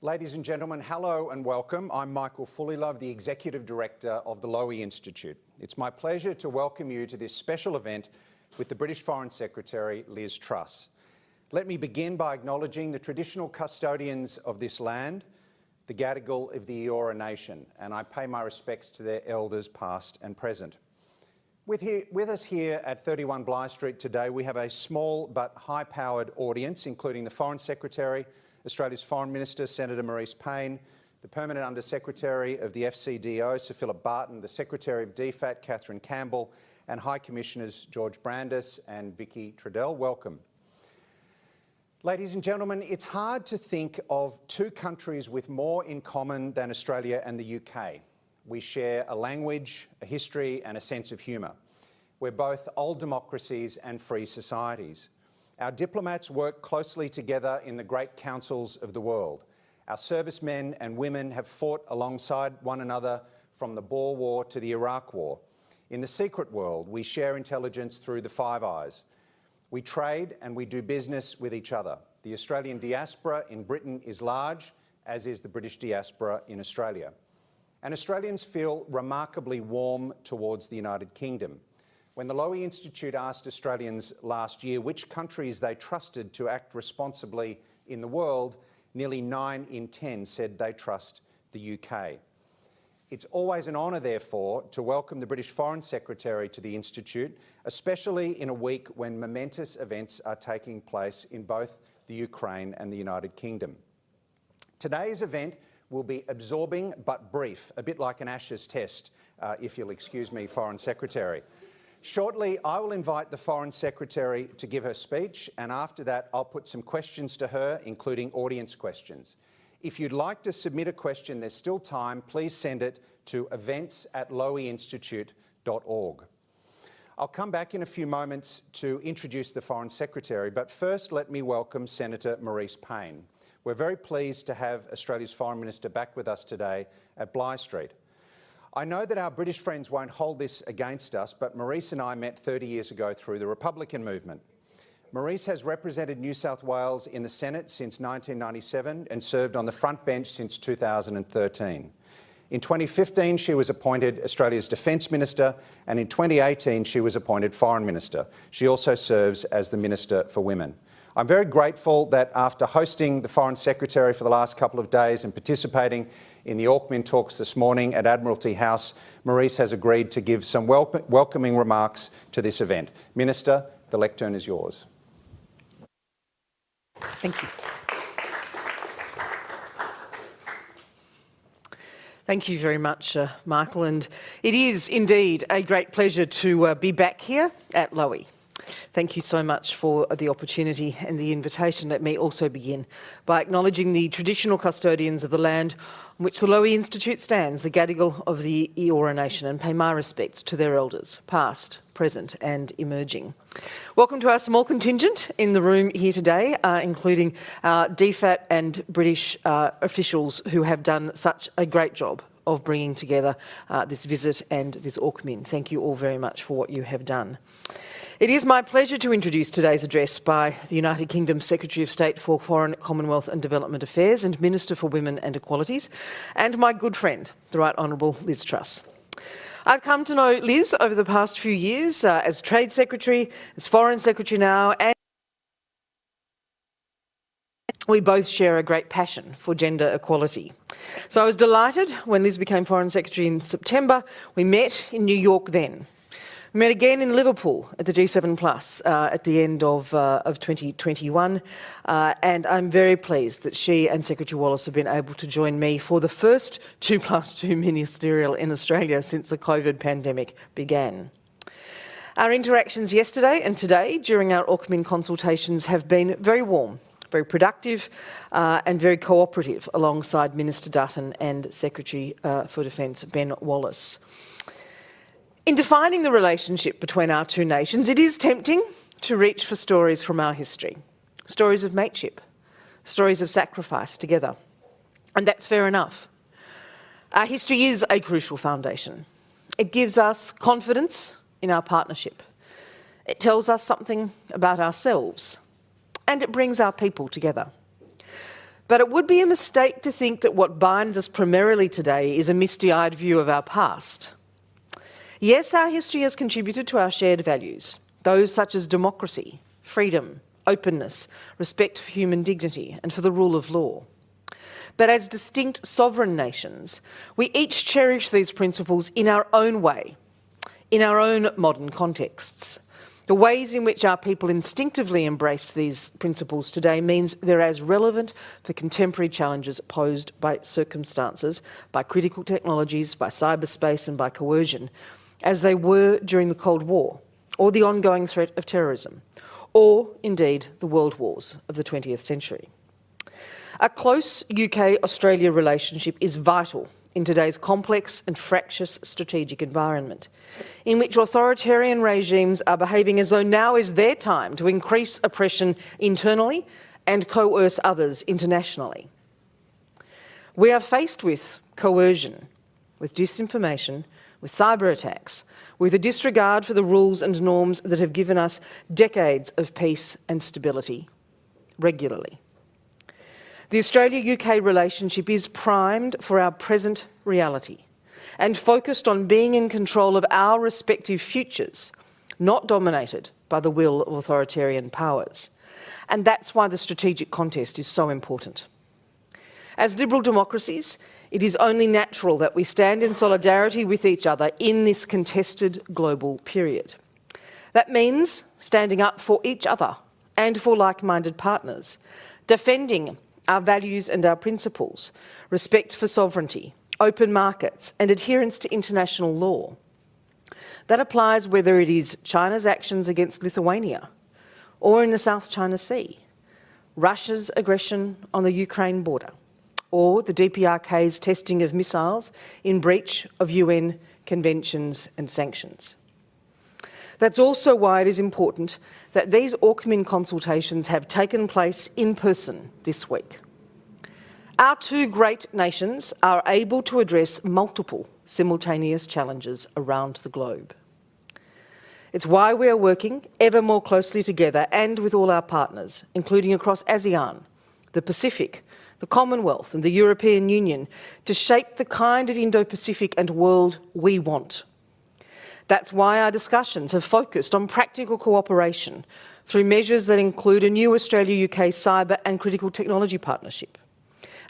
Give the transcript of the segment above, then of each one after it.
Ladies and gentlemen, hello and welcome. I'm Michael Fullilove, the Executive Director of the Lowy Institute. It's my pleasure to welcome you to this special event with the British Foreign Secretary, Liz Truss. Let me begin by acknowledging the traditional custodians of this land, the Gadigal of the Eora Nation, and I pay my respects to their elders past and present. With us here at 31 Bligh Street today, we have a small but high-powered audience, including the Foreign Secretary, Australia's Foreign Minister, Senator Maurice Payne, the Permanent Under-Secretary of the FCDO, Sir Philip Barton, the Secretary of DFAT, Catherine Campbell, and High Commissioners George Brandis and Vicky Trudell. Welcome. Ladies and gentlemen, it's hard to think of two countries with more in common than Australia and the UK. We share a language, a history, and a sense of humour. We're both old democracies and free societies. Our diplomats work closely together in the great councils of the world. Our servicemen and women have fought alongside one another from the Boer War to the Iraq War. In the secret world, we share intelligence through the Five Eyes. We trade and we do business with each other. The Australian diaspora in Britain is large, as is the British diaspora in Australia. And Australians feel remarkably warm towards the United Kingdom. When the Lowy Institute asked Australians last year which countries they trusted to act responsibly in the world, nearly 9 in 10 said they trust the UK. It's always an honour, therefore, to welcome the British Foreign Secretary to the Institute, especially in a week when momentous events are taking place in both the Ukraine and the United Kingdom. Today's event will be absorbing but brief, a bit like an Ashes test, if you'll excuse me, Foreign Secretary. Shortly, I will invite the Foreign Secretary to give her speech, and after that, I'll put some questions to her, including audience questions. If you'd like to submit a question, there's still time. Please send it to events@loweyinstitute.org. I'll come back in a few moments to introduce the Foreign Secretary, but first let me welcome Senator Maurice Payne. We're very pleased to have Australia's Foreign Minister back with us today at Bligh Street. I know that our British friends won't hold this against us, but Maurice and I met 30 years ago through the Republican movement. Maurice has represented New South Wales in the Senate since 1997 and served on the front bench since 2013. In 2015, she was appointed Australia's Defence Minister, and in 2018, she was appointed Foreign Minister. She also serves as the Minister for Women. I'm very grateful that after hosting the Foreign Secretary for the last couple of days and participating in the Orcmin talks this morning at Admiralty House, Maurice has agreed to give some welcoming remarks to this event. Minister, the lectern is yours. Thank you. Thank you very much, Michael, and it is indeed a great pleasure to be back here at Lowy. Thank you so much for the opportunity and the invitation. Let me also begin by acknowledging the traditional custodians of the land on which the Lowy Institute stands, the Gadigal of the Eora Nation, and pay my respects to their elders, past, present and emerging. Welcome to our small contingent in the room here today, including DFAT and British officials who have done such a great job of bringing together this visit and this Orcmin. Thank you all very much for what you have done. It is my pleasure to introduce today's address by the United Kingdom Secretary of State for Foreign, Commonwealth and Development Affairs and Minister for Women and Equalities, and my good friend, the Right Honourable Liz Truss. I've come to know Liz over the past few years as Trade Secretary, as Foreign Secretary now, and we both share a great passion for gender equality. So I was delighted when Liz became Foreign Secretary in September. We met in New York then. We met again in Liverpool at the G7+ at the end of 2021, and I'm very pleased that she and Secretary Wallace have been able to join me for the first 2+2 Ministerial in Australia since the COVID pandemic began. Our interactions yesterday and today during our Orcmin consultations have been very warm, very productive and very cooperative alongside Minister Dutton and Secretary for Defence Ben Wallace. In defining the relationship between our two nations, it is tempting to reach for stories from our history, stories of mateship, stories of sacrifice together. And that's fair enough. Our history is a crucial foundation. It gives us confidence in our partnership. It tells us something about ourselves, and it brings our people together. But it would be a mistake to think that what binds us primarily today is a misty-eyed view of our past. Yes, our history has contributed to our shared values, those such as democracy, freedom, openness, respect for human dignity, and for the rule of law. But as distinct sovereign nations, we each cherish these principles in our own way, in our own modern contexts. The ways in which our people instinctively embrace these principles today means they're as relevant for contemporary challenges posed by circumstances, by critical technologies, by cyberspace and by coercion, as they were during the Cold War, or the ongoing threat of terrorism, or indeed the world wars of the 20th century. A close UK-Australia relationship is vital in today's complex and fractious strategic environment, in which authoritarian regimes are behaving as though now is their time to increase oppression internally and coerce others internationally. We are faced with coercion, with disinformation, with cyber attacks, with a disregard for the rules and norms that have given us decades of peace and stability regularly. The Australia-UK relationship is primed for our present reality and focused on being in control of our respective futures, not dominated by the will of authoritarian powers. And that's why the strategic contest is so important. As liberal democracies, it is only natural that we stand in solidarity with each other in this contested global period. That means standing up for each other and for like-minded partners, defending our values and our principles, respect for sovereignty, open markets and adherence to international law. That applies whether it is China's actions against Lithuania or in the South China Sea, Russia's aggression on the Ukraine border, or the DPRK's testing of missiles in breach of UN conventions and sanctions. That's also why it is important that these AUKMIN consultations have taken place in person this week. Our two great nations are able to address multiple simultaneous challenges around the globe. It's why we are working ever more closely together and with all our partners, including across ASEAN, the Pacific, the Commonwealth and the European Union, to shape the kind of Indo-Pacific and world we want. That's why our discussions have focused on practical cooperation through measures that include a new Australia-UK cyber and critical technology partnership,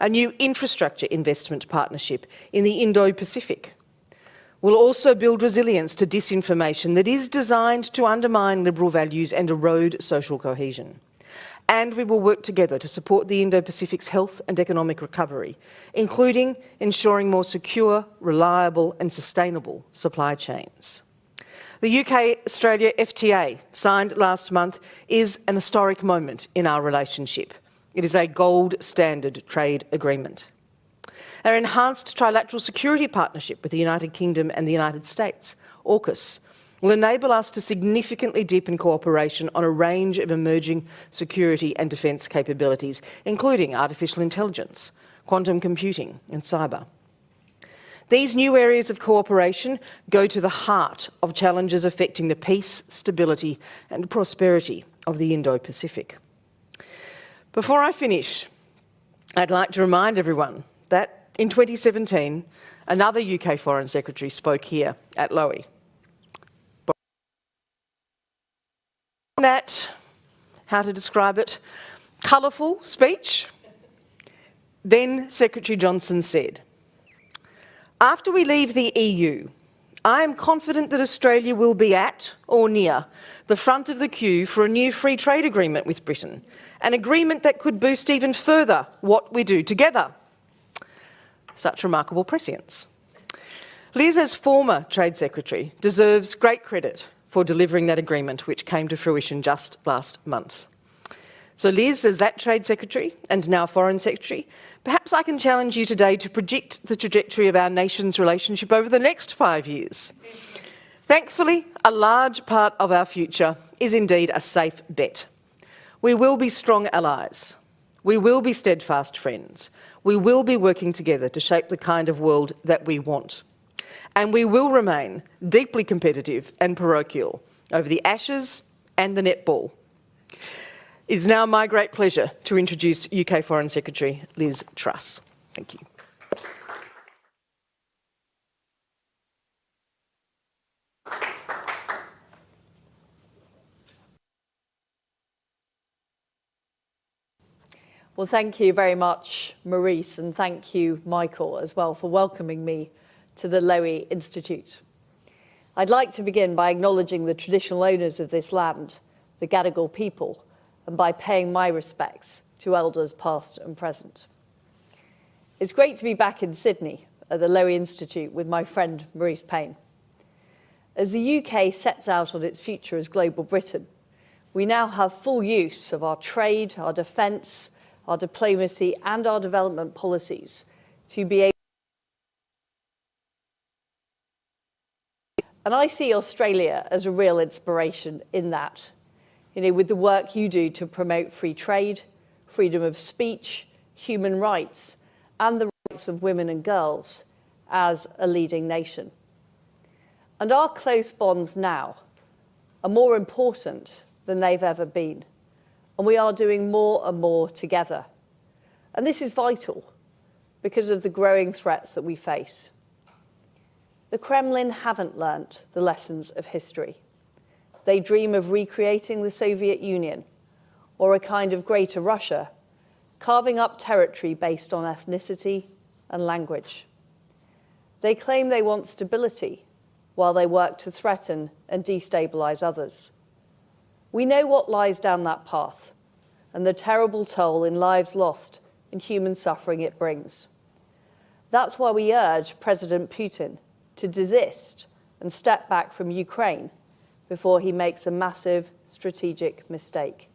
a new infrastructure investment partnership in the Indo-Pacific. We'll also build resilience to disinformation that is designed to undermine liberal values and erode social cohesion. And we will work together to support the Indo-Pacific's health and economic recovery, including ensuring more secure, reliable and sustainable supply chains. The UK-Australia FTA, signed last month, is an historic moment in our relationship. It is a gold standard trade agreement. Our enhanced trilateral security partnership with the United Kingdom and the United States, Orcus, will enable us to significantly deepen cooperation on a range of emerging security and defence capabilities, including artificial intelligence, quantum computing and cyber. These new areas of cooperation go to the heart of challenges affecting the peace, stability and prosperity of the Indo-Pacific. Before I finish, I'd like to remind everyone that in 2017, another UK Foreign Secretary spoke here at Lowy. That, how to describe it, colourful speech, then Secretary Johnson said, "After we leave the EU, I am confident that Australia will be at or near the front of the queue for a new free trade agreement with Britain, an agreement that could boost even further what we do together." Such remarkable prescience. Liz, as former Trade Secretary, deserves great credit for delivering that agreement, which came to fruition just last month. So Liz, as that Trade Secretary and now Foreign Secretary, perhaps I can challenge you today to predict the trajectory of our nation's relationship over the next 5 years. Thankfully, a large part of our future is indeed a safe bet. We will be strong allies. We will be steadfast friends. We will be working together to shape the kind of world that we want. And we will remain deeply competitive and parochial over the Ashes and the netball. It is now my great pleasure to introduce UK Foreign Secretary Liz Truss. Thank you. Well, thank you very much, Maurice, and thank you, Michael, as well, for welcoming me to the Lowy Institute. I'd like to begin by acknowledging the traditional owners of this land, the Gadigal people, and by paying my respects to elders past and present. It's great to be back in Sydney at the Lowy Institute with my friend Maurice Payne. As the UK sets out on its future as global Britain, we now have full use of our trade, our defence, our diplomacy and our development policies to be able. And I see Australia as a real inspiration in that, with the work you do to promote free trade, freedom of speech, human rights, and the rights of women and girls as a leading nation. And our close bonds now are more important than they've ever been. And we are doing more and more together. And this is vital because of the growing threats that we face. The Kremlin haven't learnt the lessons of history. They dream of recreating the Soviet Union or a kind of greater Russia, carving up territory based on ethnicity and language. They claim they want stability while they work to threaten and destabilise others. We know what lies down that path and the terrible toll in lives lost and human suffering it brings. That's why we urge President Putin to desist and step back from Ukraine before he makes a massive strategic mistake.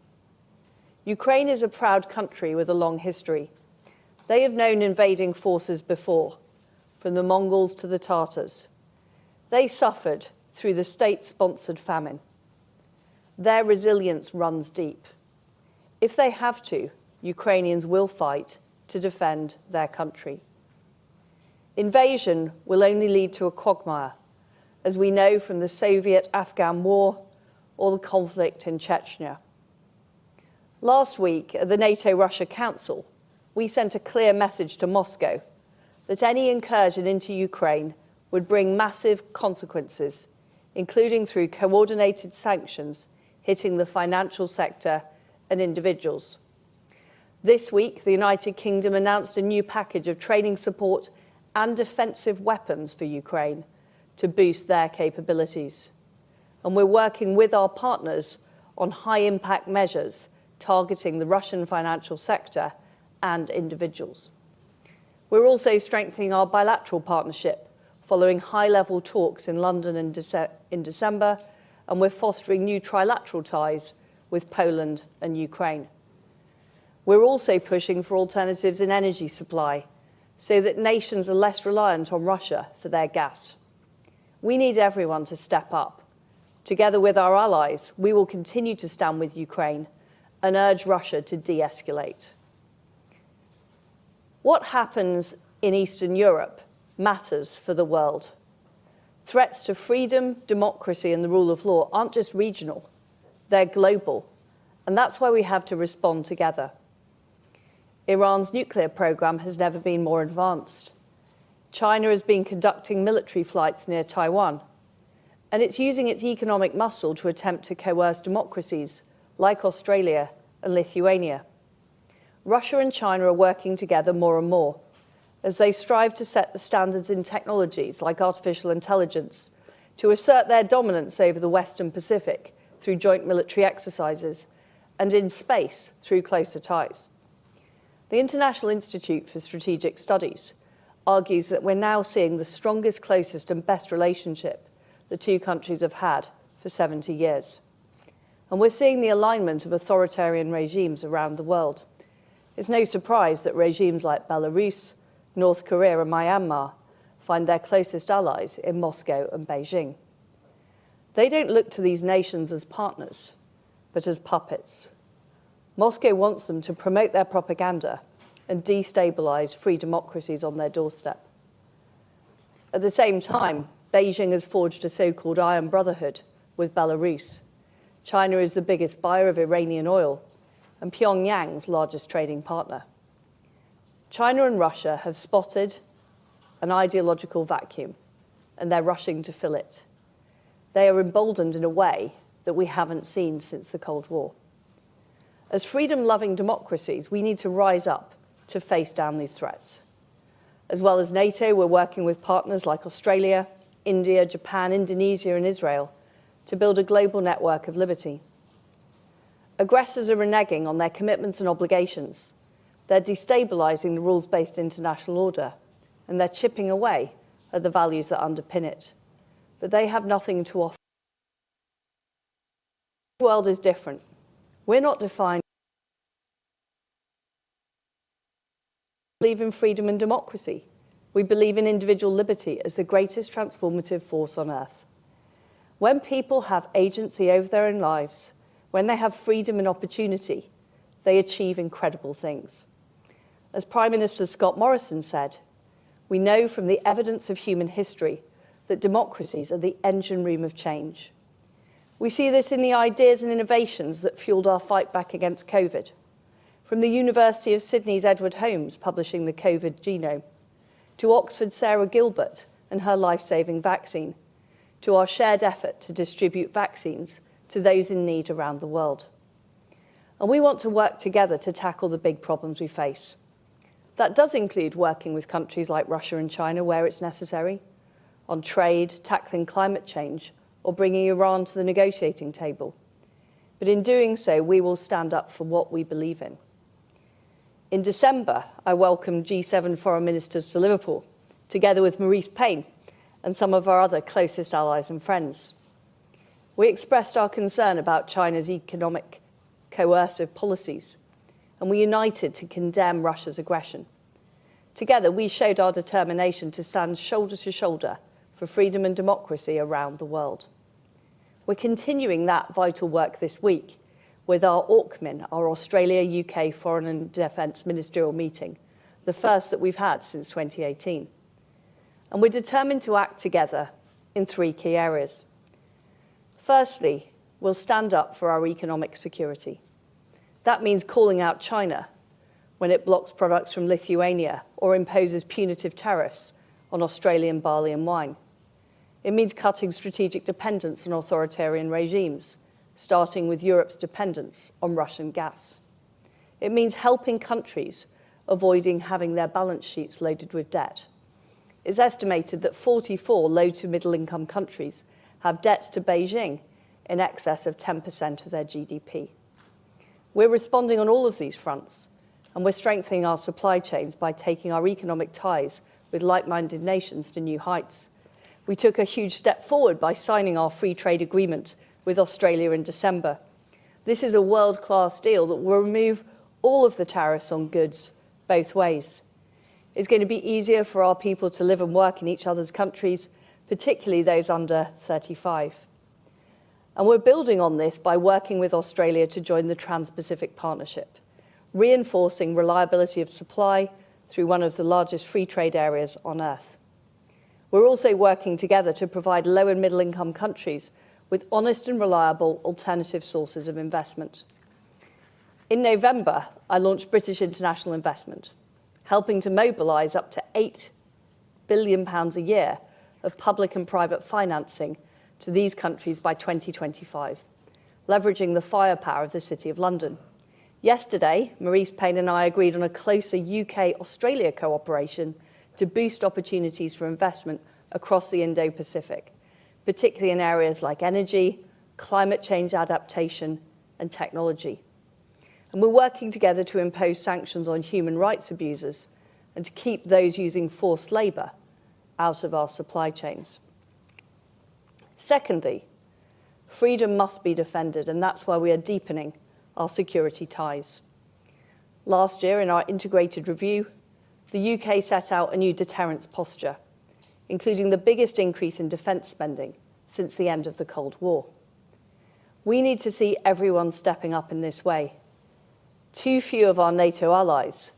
Ukraine is a proud country with a long history. They have known invading forces before, from the Mongols to the Tatars. They suffered through the state-sponsored famine. Their resilience runs deep. If they have to, Ukrainians will fight to defend their country. Invasion will only lead to a quagmire, as we know from the Soviet-Afghan War or the conflict in Chechnya. Last week, at the NATO-Russia Council, we sent a clear message to Moscow that any incursion into Ukraine would bring massive consequences, including through coordinated sanctions hitting the financial sector and individuals. This week, the United Kingdom announced a new package of training support and defensive weapons for Ukraine to boost their capabilities. And we're working with our partners on high-impact measures targeting the Russian financial sector and individuals. We're also strengthening our bilateral partnership following high-level talks in London in December, and we're fostering new trilateral ties with Poland and Ukraine. We're also pushing for alternatives in energy supply so that nations are less reliant on Russia for their gas. We need everyone to step up. Together with our allies, we will continue to stand with Ukraine and urge Russia to de-escalate. What happens in Eastern Europe matters for the world. Threats to freedom, democracy, and the rule of law aren't just regional, they're global, and that's why we have to respond together. Iran's nuclear program has never been more advanced. China has been conducting military flights near Taiwan, and it's using its economic muscle to attempt to coerce democracies like Australia and Lithuania. Russia and China are working together more and more as they strive to set the standards in technologies like artificial intelligence, to assert their dominance over the Western Pacific through joint military exercises, and in space through closer ties. The International Institute for Strategic Studies argues that we're now seeing the strongest, closest and best relationship the two countries have had for 70 years. And we're seeing the alignment of authoritarian regimes around the world. It's no surprise that regimes like Belarus, North Korea and Myanmar find their closest allies in Moscow and Beijing. They don't look to these nations as partners, but as puppets. Moscow wants them to promote their propaganda and destabilize free democracies on their doorstep. At the same time, Beijing has forged a so-called Iron Brotherhood with Belarus. China is the biggest buyer of Iranian oil, and Pyongyang's largest trading partner. China and Russia have spotted an ideological vacuum, and they're rushing to fill it. They are emboldened in a way that we haven't seen since the Cold War. As freedom-loving democracies, we need to rise up to face down these threats. As well as NATO, we're working with partners like Australia, India, Japan, Indonesia, and Israel to build a global network of liberty. Aggressors are reneging on their commitments and obligations. They're destabilizing the rules-based international order, and they're chipping away at the values that underpin it. But they have nothing to offer. The world is different. We're not defined. We believe in freedom and democracy. We believe in individual liberty as the greatest transformative force on earth. When people have agency over their own lives, when they have freedom and opportunity, they achieve incredible things. As Prime Minister Scott Morrison said, we know from the evidence of human history that democracies are the engine room of change. We see this in the ideas and innovations that fueled our fight back against COVID. From the University of Sydney's Edward Holmes publishing the COVID genome, to Oxford's Sarah Gilbert and her life-saving vaccine, to our shared effort to distribute vaccines to those in need around the world. And we want to work together to tackle the big problems we face. That does include working with countries like Russia and China where it's necessary, on trade, tackling climate change, or bringing Iran to the negotiating table. But in doing so, we will stand up for what we believe in. In December, I welcomed G7 foreign ministers to Liverpool, together with Maurice Payne and some of our other closest allies and friends. We expressed our concern about China's economic coercive policies, and we united to condemn Russia's aggression. Together, we showed our determination to stand shoulder to shoulder for freedom and democracy around the world. We're continuing that vital work this week with our AUKMIN, our Australia-UK Foreign and Defence Ministerial meeting, the first that we've had since 2018. And we're determined to act together in three key areas. Firstly, we'll stand up for our economic security. That means calling out China when it blocks products from Lithuania or imposes punitive tariffs on Australian barley and wine. It means cutting strategic dependence on authoritarian regimes, starting with Europe's dependence on Russian gas. It means helping countries avoiding having their balance sheets loaded with debt. It's estimated that 44 low to middle income countries have debts to Beijing in excess of 10% of their GDP. We're responding on all of these fronts, and we're strengthening our supply chains by taking our economic ties with like-minded nations to new heights. We took a huge step forward by signing our free trade agreement with Australia in December. This is a world-class deal that will remove all of the tariffs on goods both ways. It's going to be easier for our people to live and work in each other's countries, particularly those under 35. And we're building on this by working with Australia to join the Trans-Pacific Partnership, reinforcing reliability of supply through one of the largest free trade areas on Earth. We're also working together to provide low and middle income countries with honest and reliable alternative sources of investment. In November, I launched British International Investment, helping to mobilise up to £8 billion a year of public and private financing to these countries by 2025, leveraging the firepower of the City of London. Yesterday, Maurice Payne and I agreed on a closer UK-Australia cooperation to boost opportunities for investment across the Indo-Pacific, particularly in areas like energy, climate change adaptation, and technology. And we're working together to impose sanctions on human rights abusers and to keep those using forced labour out of our supply chains. Secondly, freedom must be defended, and that's why we are deepening our security ties. Last year, in our integrated review, the UK set out a new deterrence posture, including the biggest increase in defence spending since the end of the Cold War. We need to see everyone stepping up in this way. Too few of our NATO allies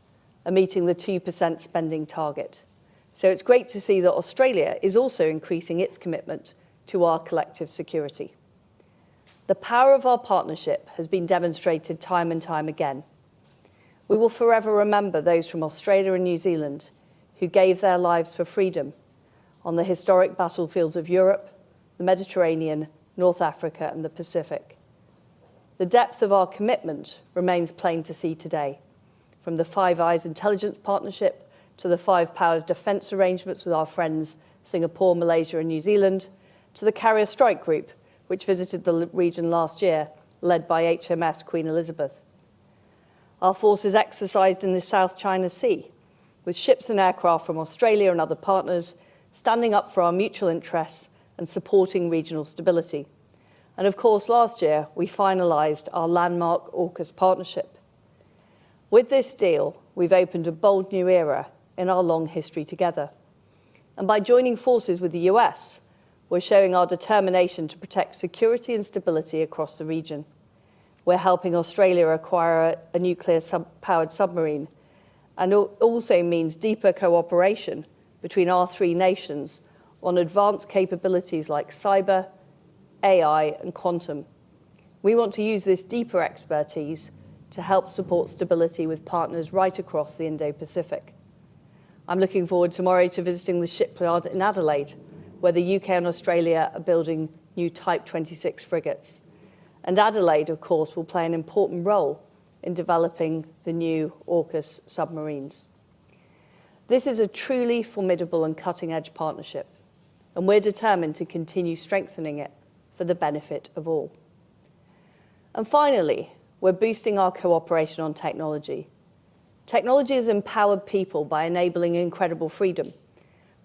are meeting the 2% spending target. So it's great to see that Australia is also increasing its commitment to our collective security. The power of our partnership has been demonstrated time and time again. We will forever remember those from Australia and New Zealand who gave their lives for freedom on the historic battlefields of Europe, the Mediterranean, North Africa, and the Pacific. The depth of our commitment remains plain to see today, from the Five Eyes intelligence partnership to the Five Powers defence arrangements with our friends Singapore, Malaysia, and New Zealand, to the Carrier Strike Group, which visited the region last year, led by HMS Queen Elizabeth. Our forces exercised in the South China Sea, with ships and aircraft from Australia and other partners standing up for our mutual interests and supporting regional stability. And of course, last year, we finalised our landmark Orcus partnership. With this deal, we've opened a bold new era in our long history together. And by joining forces with the US, we're showing our determination to protect security and stability across the region. We're helping Australia acquire a nuclear-powered submarine, and it also means deeper cooperation between our three nations on advanced capabilities like cyber, AI, and quantum. We want to use this deeper expertise to help support stability with partners right across the Indo-Pacific. I'm looking forward tomorrow to visiting the shipyard in Adelaide, where the UK and Australia are building new Type 26 frigates. And Adelaide, of course, will play an important role in developing the new Orcus submarines. This is a truly formidable and cutting-edge partnership, and we're determined to continue strengthening it for the benefit of all. And finally, we're boosting our cooperation on technology. Technology has empowered people by enabling incredible freedom,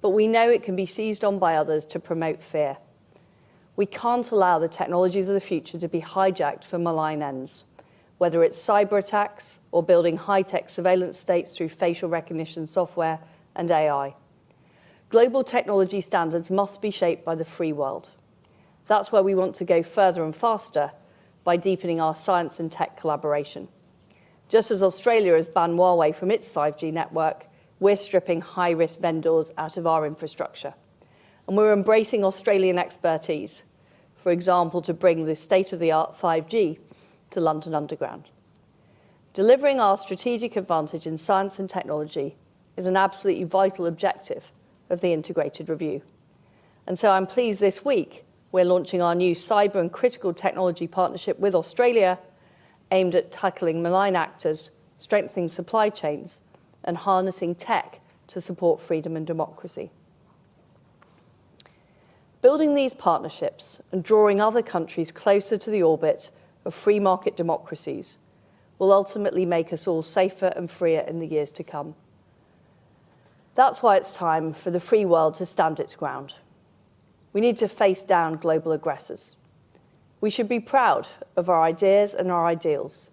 but we know it can be seized on by others to promote fear. We can't allow the technologies of the future to be hijacked for malign ends, whether it's cyber attacks or building high-tech surveillance states through facial recognition software and AI. Global technology standards must be shaped by the free world. That's where we want to go further and faster by deepening our science and tech collaboration. Just as Australia has banned Huawei from its 5G network, we're stripping high-risk vendors out of our infrastructure. And we're embracing Australian expertise, for example, to bring the state-of-the-art 5G to London Underground. Delivering our strategic advantage in science and technology is an absolutely vital objective of the integrated review. And so I'm pleased this week we're launching our new cyber and critical technology partnership with Australia, aimed at tackling malign actors, strengthening supply chains, and harnessing tech to support freedom and democracy. Building these partnerships and drawing other countries closer to the orbit of free market democracies will ultimately make us all safer and freer in the years to come. That's why it's time for the free world to stand its ground. We need to face down global aggressors. We should be proud of our ideas and our ideals,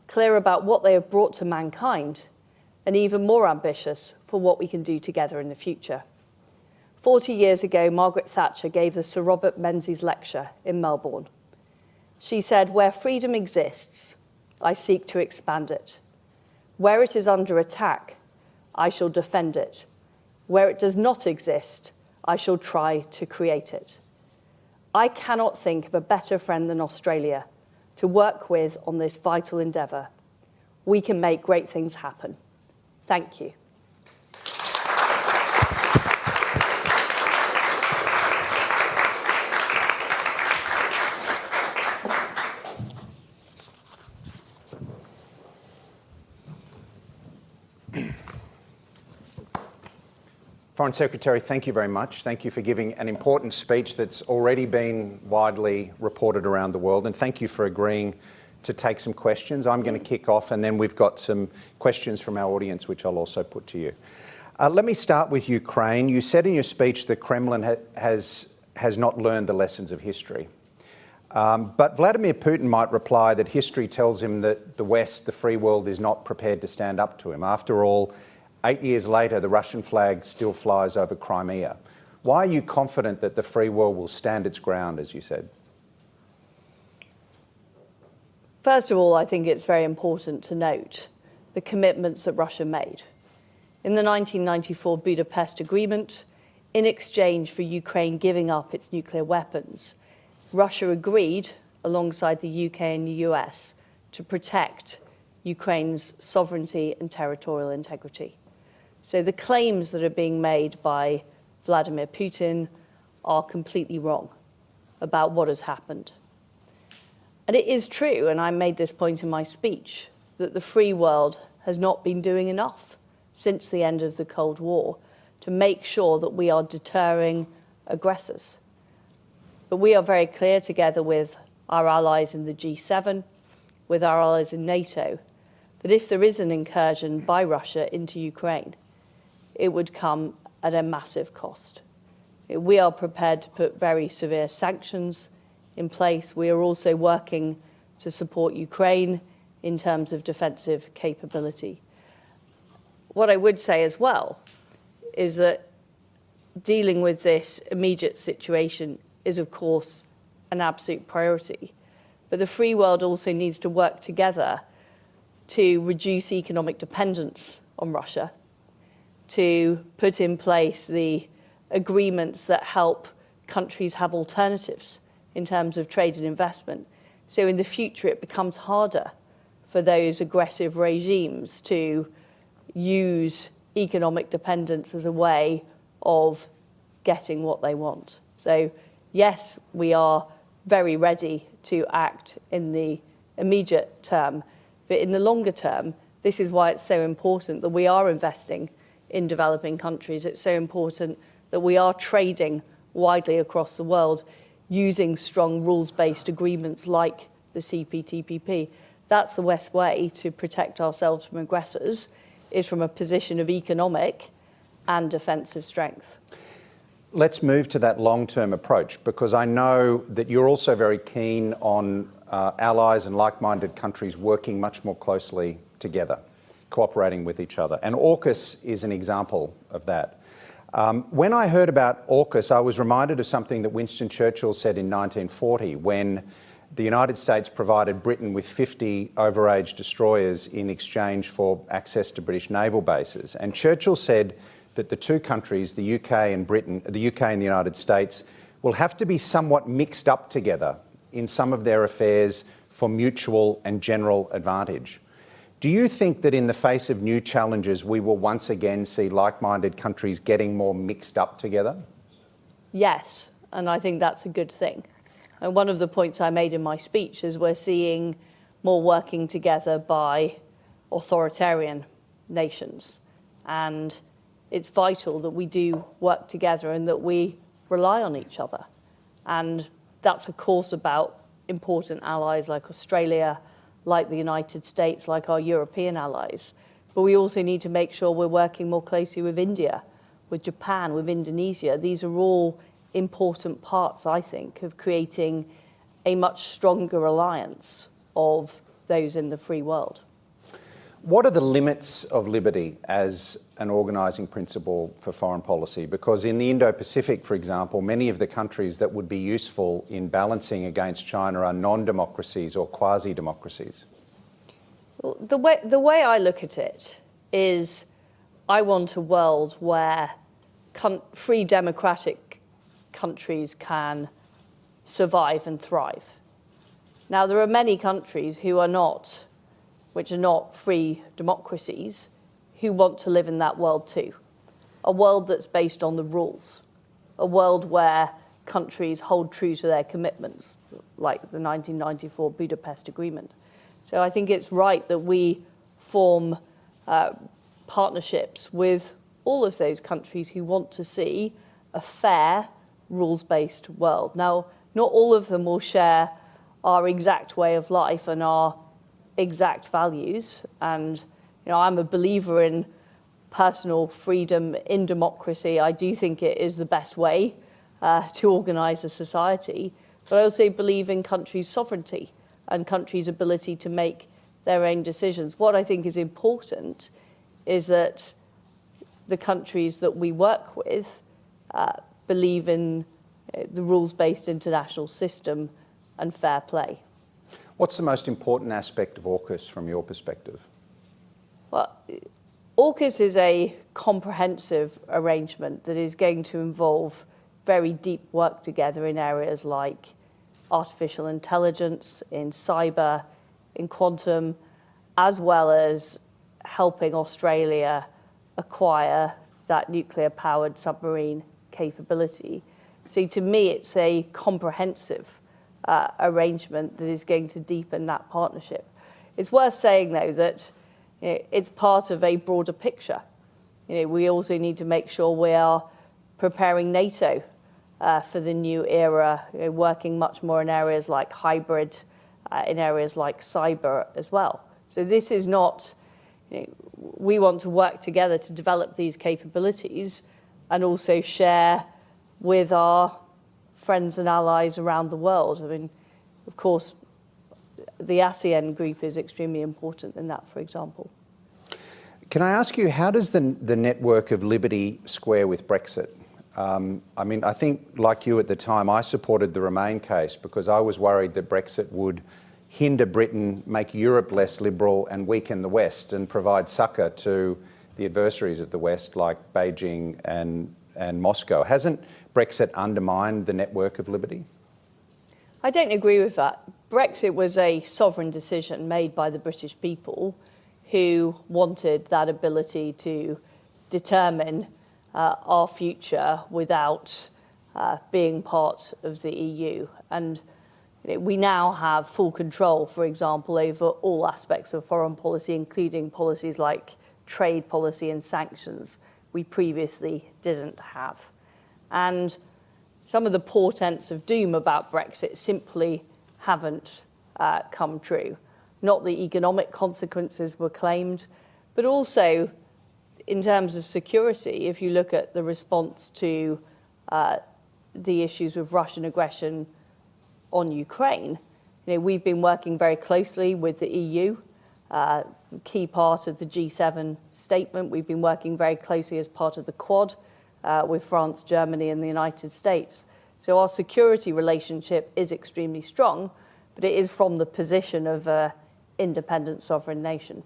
clear about what they have brought to mankind, and even more ambitious for what we can do together in the future. 40 years ago, Margaret Thatcher gave the Sir Robert Menzies Lecture in Melbourne. She said, "Where freedom exists, I seek to expand it. Where it is under attack, I shall defend it. Where it does not exist, I shall try to create it." I cannot think of a better friend than Australia to work with on this vital endeavour. We can make great things happen. Thank you. Foreign Secretary, thank you very much. Thank you for giving an important speech that's already been widely reported around the world, and thank you for agreeing to take some questions. I'm going to kick off, and then we've got some questions from our audience, which I'll also put to you. Let me start with Ukraine. You said in your speech the Kremlin has not learned the lessons of history. But Vladimir Putin might reply that history tells him that the West, the free world, is not prepared to stand up to him. After all, 8 years later, the Russian flag still flies over Crimea. Why are you confident that the free world will stand its ground, as you said? First of all, I think it's very important to note the commitments that Russia made. In the 1994 Budapest Agreement, in exchange for Ukraine giving up its nuclear weapons, Russia agreed alongside the UK and the US to protect Ukraine's sovereignty and territorial integrity. So the claims that are being made by Vladimir Putin are completely wrong about what has happened. And it is true, and I made this point in my speech, that the free world has not been doing enough since the end of the Cold War to make sure that we are deterring aggressors. But we are very clear, together with our allies in the G7, with our allies in NATO, that if there is an incursion by Russia into Ukraine, it would come at a massive cost. We are prepared to put very severe sanctions in place. We are also working to support Ukraine in terms of defensive capability. What I would say as well is that dealing with this immediate situation is, of course, an absolute priority. But the free world also needs to work together to reduce economic dependence on Russia, to put in place the agreements that help countries have alternatives in terms of trade and investment. So in the future, it becomes harder for those aggressive regimes to use economic dependence as a way of getting what they want. So yes, we are very ready to act in the immediate term, but in the longer term, this is why it's so important that we are investing in developing countries. It's so important that we are trading widely across the world using strong rules-based agreements like the CPTPP. That's the best way to protect ourselves from aggressors, is from a position of economic and defensive strength. Let's move to that long-term approach, because I know that you're also very keen on allies and like-minded countries working much more closely together, cooperating with each other. And Orcus is an example of that. When I heard about Orcus, I was reminded of something that Winston Churchill said in 1940 when the United States provided Britain with 50 overage destroyers in exchange for access to British naval bases. And Churchill said that the two countries, the UK and the United States, will have to be somewhat mixed up together in some of their affairs for mutual and general advantage. Do you think that in the face of new challenges, we will once again see like-minded countries getting more mixed up together? Yes, and I think that's a good thing. And one of the points I made in my speech is we're seeing more working together by authoritarian nations. And it's vital that we do work together and that we rely on each other. And that's, of course, about important allies like Australia, like the United States, like our European allies. But we also need to make sure we're working more closely with India, with Japan, with Indonesia. These are all important parts, I think, of creating a much stronger alliance of those in the free world. What are the limits of liberty as an organising principle for foreign policy? Because in the Indo-Pacific, for example, many of the countries that would be useful in balancing against China are non-democracies or quasi-democracies. Well, the way I look at it is I want a world where free democratic countries can survive and thrive. Now, there are many countries which are not free democracies, who want to live in that world too. A world that's based on the rules. A world where countries hold true to their commitments, like the 1994 Budapest Agreement. So I think it's right that we form partnerships with all of those countries who want to see a fair, rules-based world. Now, not all of them will share our exact way of life and our exact values, and I'm a believer in personal freedom in democracy. I do think it is the best way to organise a society, but I also believe in countries' sovereignty and countries' ability to make their own decisions. What I think is important is that the countries that we work with believe in the rules-based international system and fair play. What's the most important aspect of AUKUS from your perspective? Well, AUKUS is a comprehensive arrangement that is going to involve very deep work together in areas like artificial intelligence, in cyber, in quantum, as well as helping Australia acquire that nuclear-powered submarine capability. So to me, it's a comprehensive arrangement that is going to deepen that partnership. It's worth saying, though, that it's part of a broader picture. We also need to make sure we are preparing NATO for the new era, working much more in areas like hybrid, in areas like cyber as well. So this is not, we want to work together to develop these capabilities and also share with our friends and allies around the world. I mean, of course, the ASEAN group is extremely important in that, for example. Can I ask you, how does the network of liberty square with Brexit? I mean, I think, like you at the time, I supported the Remain case because I was worried that Brexit would hinder Britain, make Europe less liberal and weaken the West and provide succour to the adversaries of the West like Beijing and Moscow. Hasn't Brexit undermined the network of liberty? I don't agree with that. Brexit was a sovereign decision made by the British people who wanted that ability to determine our future without being part of the EU. And we now have full control, for example, over all aspects of foreign policy, including policies like trade policy and sanctions we previously didn't have. And some of the portents of doom about Brexit simply haven't come true. Not the economic consequences were claimed, but also in terms of security, if you look at the response to the issues with Russian aggression on Ukraine, we've been working very closely with the EU, key part of the G7 statement. We've been working very closely as part of the Quad with France, Germany, and the United States. So our security relationship is extremely strong, but it is from the position of an independent sovereign nation.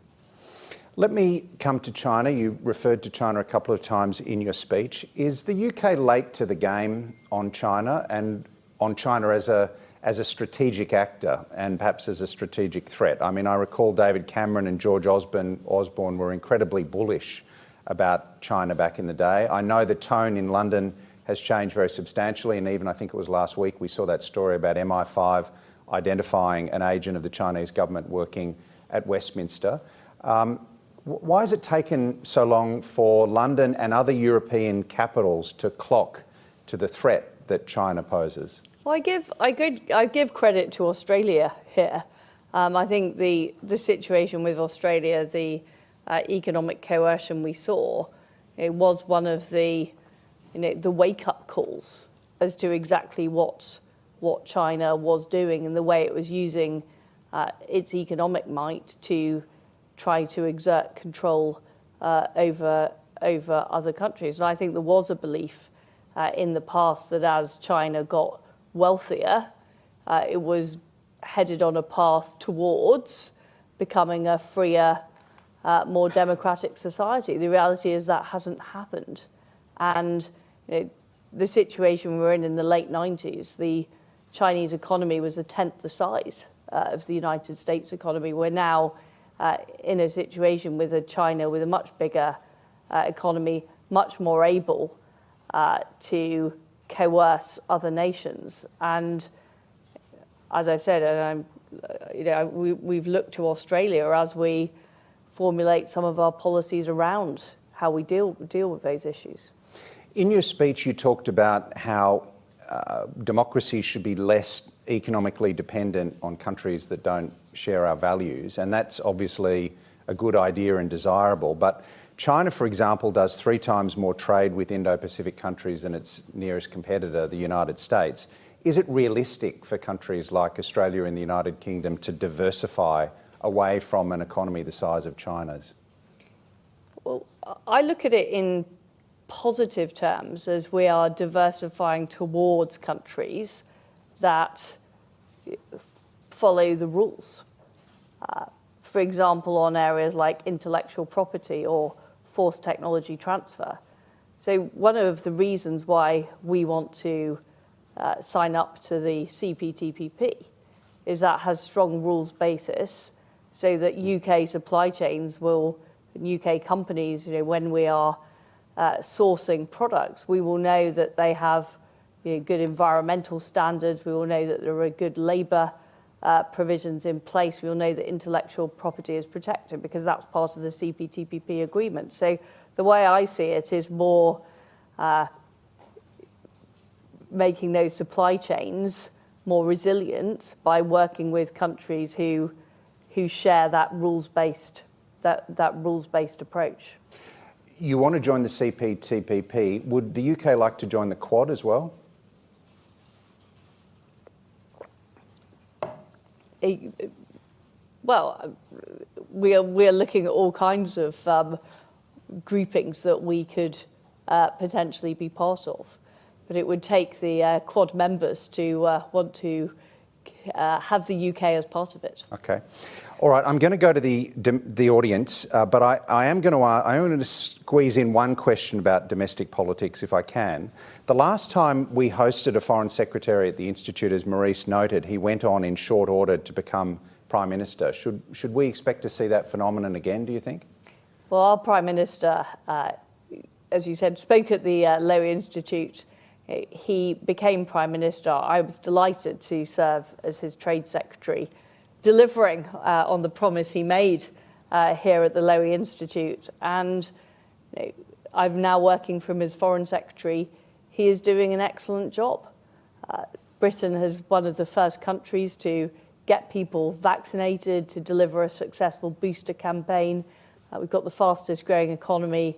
Let me come to China. You referred to China a couple of times in your speech. Is the UK late to the game on China and on China as a strategic actor and perhaps as a strategic threat? I mean, I recall David Cameron and George Osborne were incredibly bullish about China back in the day. I know the tone in London has changed very substantially, and even I think it was last week we saw that story about MI5 identifying an agent of the Chinese government working at Westminster. Why has it taken so long for London and other European capitals to clock to the threat that China poses? Well, I give credit to Australia here. I think the situation with Australia, the economic coercion we saw, it was one of the wake-up calls as to exactly what China was doing and the way it was using its economic might to try to exert control over other countries. And I think there was a belief in the past that as China got wealthier, it was headed on a path towards becoming a freer, more democratic society. The reality is that hasn't happened. And the situation we were in the late 90s, the Chinese economy was a tenth the size of the United States economy. We're now in a situation with China with a much bigger economy, much more able to coerce other nations. And as I've said, we've looked to Australia as we formulate some of our policies around how we deal with those issues. In your speech, you talked about how democracies should be less economically dependent on countries that don't share our values, and that's obviously a good idea and desirable. But China, for example, does 3 times more trade with Indo-Pacific countries than its nearest competitor, the United States. Is it realistic for countries like Australia and the United Kingdom to diversify away from an economy the size of China's? Well, I look at it in positive terms as we are diversifying towards countries that follow the rules. For example, on areas like intellectual property or forced technology transfer. So one of the reasons why we want to sign up to the CPTPP, is that has strong rules basis so that UK supply chains will, UK companies, when we are sourcing products, we will know that they have good environmental standards, we will know that there are good labour provisions in place, we will know that intellectual property is protected because that's part of the CPTPP agreement. So the way I see it is more making those supply chains more resilient by working with countries who share that rules-based approach. You want to join the CPTPP. Would the UK like to join the Quad as well? Well, we are looking at all kinds of groupings that we could potentially be part of, but it would take the Quad members to want to have the UK as part of it. Okay. All right, I'm going to go to the audience, but I am going to squeeze in one question about domestic politics, if I can. The last time we hosted a Foreign Secretary at the Institute, as Maurice noted, he went on in short order to become Prime Minister. Should we expect to see that phenomenon again, do you think? Well, our Prime Minister, as you said, spoke at the Lowy Institute. He became Prime Minister. I was delighted to serve as his Trade Secretary, delivering on the promise he made here at the Lowy Institute. And I'm now working from his Foreign Secretary. He is doing an excellent job. Britain is one of the first countries to get people vaccinated, to deliver a successful booster campaign. We've got the fastest growing economy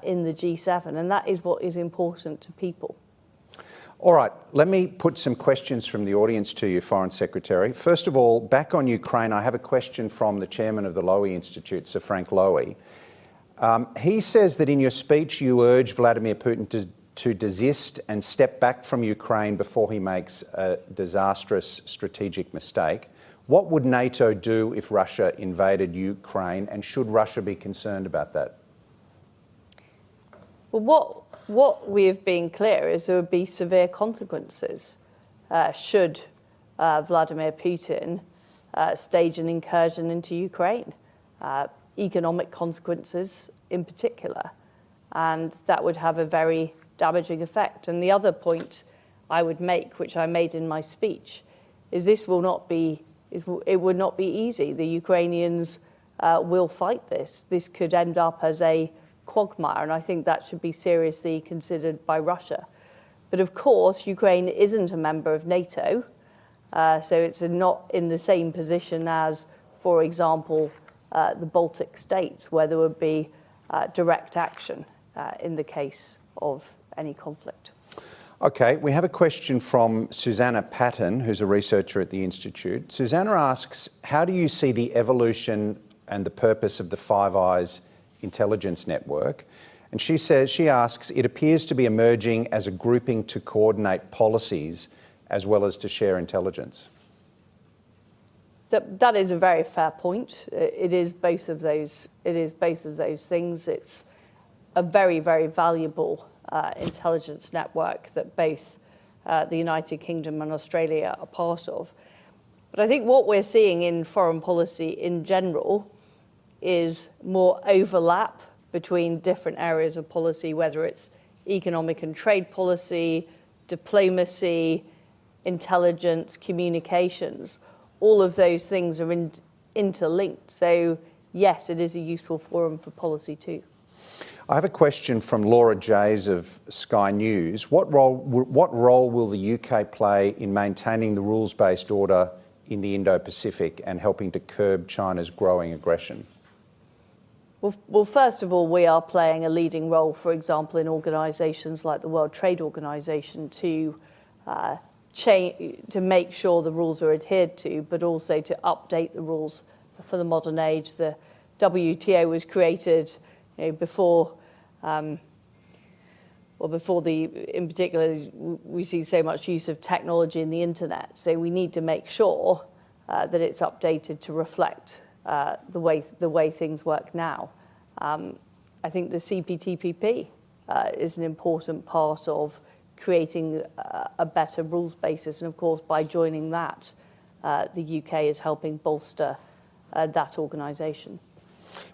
in the G7, and that is what is important to people. All right, let me put some questions from the audience to you, Foreign Secretary. First of all, back on Ukraine, I have a question from the chairman of the Lowy Institute, Sir Frank Lowy. He says that in your speech you urge Vladimir Putin to desist and step back from Ukraine before he makes a disastrous strategic mistake. What would NATO do if Russia invaded Ukraine, and should Russia be concerned about that? Well, what we have been clear is there would be severe consequences should Vladimir Putin stage an incursion into Ukraine, economic consequences in particular, and that would have a very damaging effect. And the other point I would make, which I made in my speech, is it would not be easy. The Ukrainians will fight this. This could end up as a quagmire, and I think that should be seriously considered by Russia. But of course, Ukraine isn't a member of NATO, so it's not in the same position as, for example, the Baltic states, where there would be direct action in the case of any conflict. Okay, we have a question from Susanna Patton, who's a researcher at the Institute. Susanna asks, how do you see the evolution and the purpose of the Five Eyes intelligence network? And she asks, it appears to be emerging as a grouping to coordinate policies as well as to share intelligence. That is a very fair point. It is both of those. It is both of those things. It's a very, very valuable intelligence network that both the United Kingdom and Australia are part of. But I think what we're seeing in foreign policy in general is more overlap between different areas of policy, whether it's economic and trade policy, diplomacy, intelligence, communications. All of those things are interlinked. So yes, it is a useful forum for policy too. I have a question from Laura Jays of Sky News. What role will the UK play in maintaining the rules-based order in the Indo-Pacific and helping to curb China's growing aggression? Well, first of all, we are playing a leading role, for example, in organisations like the World Trade Organization to make sure the rules are adhered to, but also to update the rules for the modern age. The WTO was created before in particular, we see so much use of technology and the internet. So we need to make sure that it's updated to reflect the way things work now. I think the CPTPP is an important part of creating a better rules basis. And of course, by joining that, the UK is helping bolster that organisation.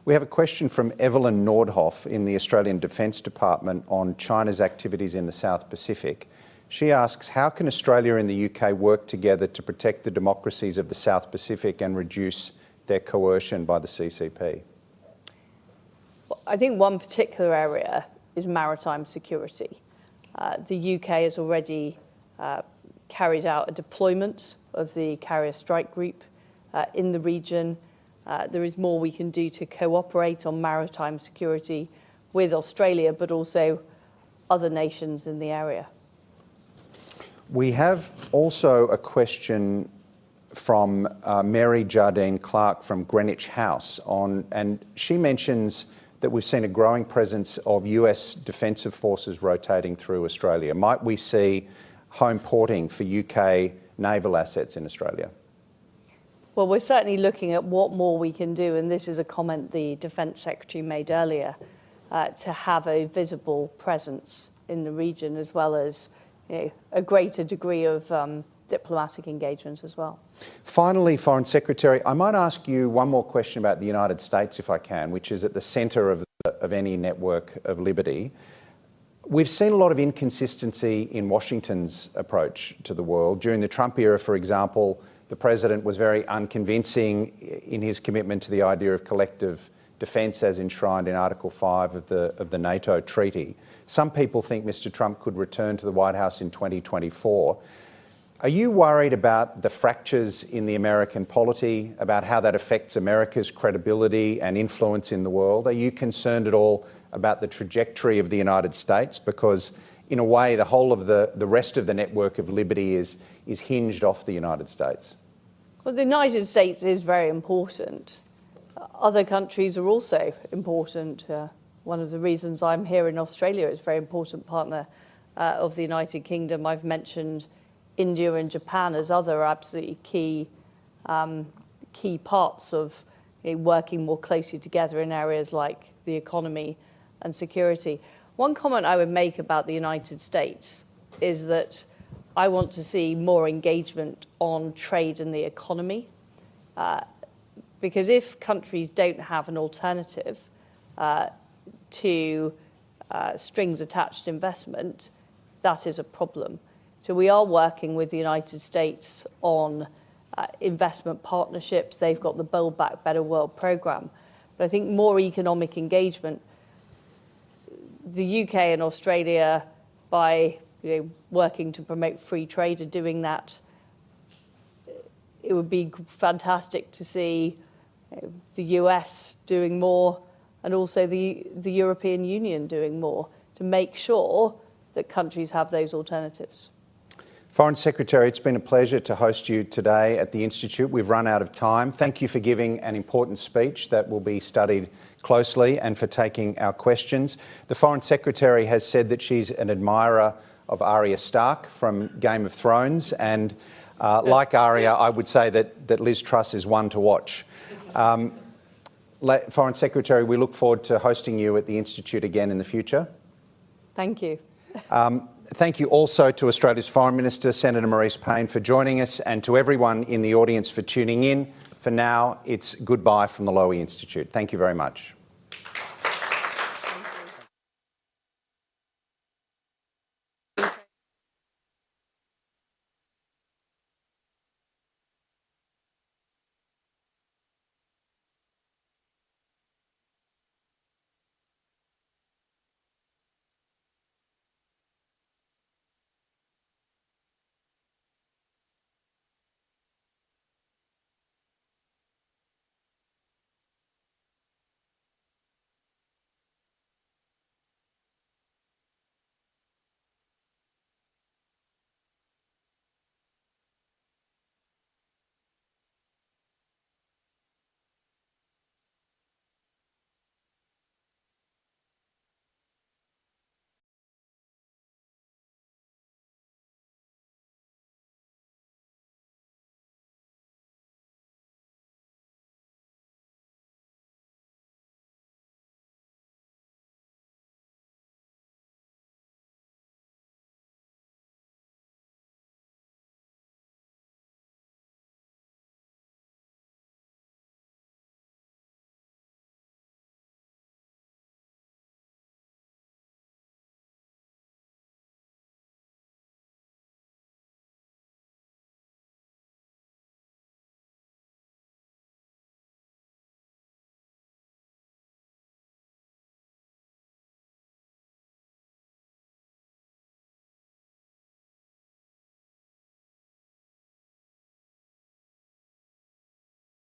We have a question from Evelyn Nordhoff in the Australian Defence Department on China's activities in the South Pacific. She asks, how can Australia and the UK work together to protect the democracies of the South Pacific and reduce their coercion by the CCP? I think one particular area is maritime security. The UK has already carried out a deployment of the Carrier Strike Group in the region. There is more we can do to cooperate on maritime security with Australia, but also other nations in the area. We have also a question from Mary Jardine Clark from Greenwich House and she mentions that we've seen a growing presence of US defensive forces rotating through Australia. Might we see home porting for UK naval assets in Australia? Well, we're certainly looking at what more we can do, and this is a comment the Defence Secretary made earlier, to have a visible presence in the region, as well as a greater degree of diplomatic engagement as well. Finally, Foreign Secretary, I might ask you one more question about the United States, if I can, which is at the centre of any network of liberty. We've seen a lot of inconsistency in Washington's approach to the world. During the Trump era, for example, the president was very unconvincing in his commitment to the idea of collective defence as enshrined in Article 5 of the NATO treaty. Some people think Mr. Trump could return to the White House in 2024. Are you worried about the fractures in the American polity, about how that affects America's credibility and influence in the world? Are you concerned at all about the trajectory of the United States? Because in a way, the whole of the rest of the network of liberty is hinged off the United States. Well, the United States is very important. Other countries are also important. One of the reasons I'm here in Australia is a very important partner of the United Kingdom. I've mentioned India and Japan as other absolutely key parts of working more closely together in areas like the economy and security. One comment I would make about the United States is that I want to see more engagement on trade and the economy, because if countries don't have an alternative to strings attached investment, that is a problem. So we are working with the United States on investment partnerships. They've got the Build Back Better World program. But I think more economic engagement, the UK and Australia, by working to promote free trade and doing that, it would be fantastic to see the US doing more and also the European Union doing more to make sure that countries have those alternatives. Foreign Secretary, it's been a pleasure to host you today at the Institute. We've run out of time. Thank you for giving an important speech that will be studied closely and for taking our questions. The Foreign Secretary has said that she's an admirer of Arya Stark from Game of Thrones, and like Arya, I would say that Liz Truss is one to watch. Foreign Secretary, we look forward to hosting you at the Institute again in the future. Thank you. Thank you also to Australia's Foreign Minister, Senator Maurice Payne, for joining us, and to everyone in the audience for tuning in. For now, it's goodbye from the Lowy Institute. Thank you very much.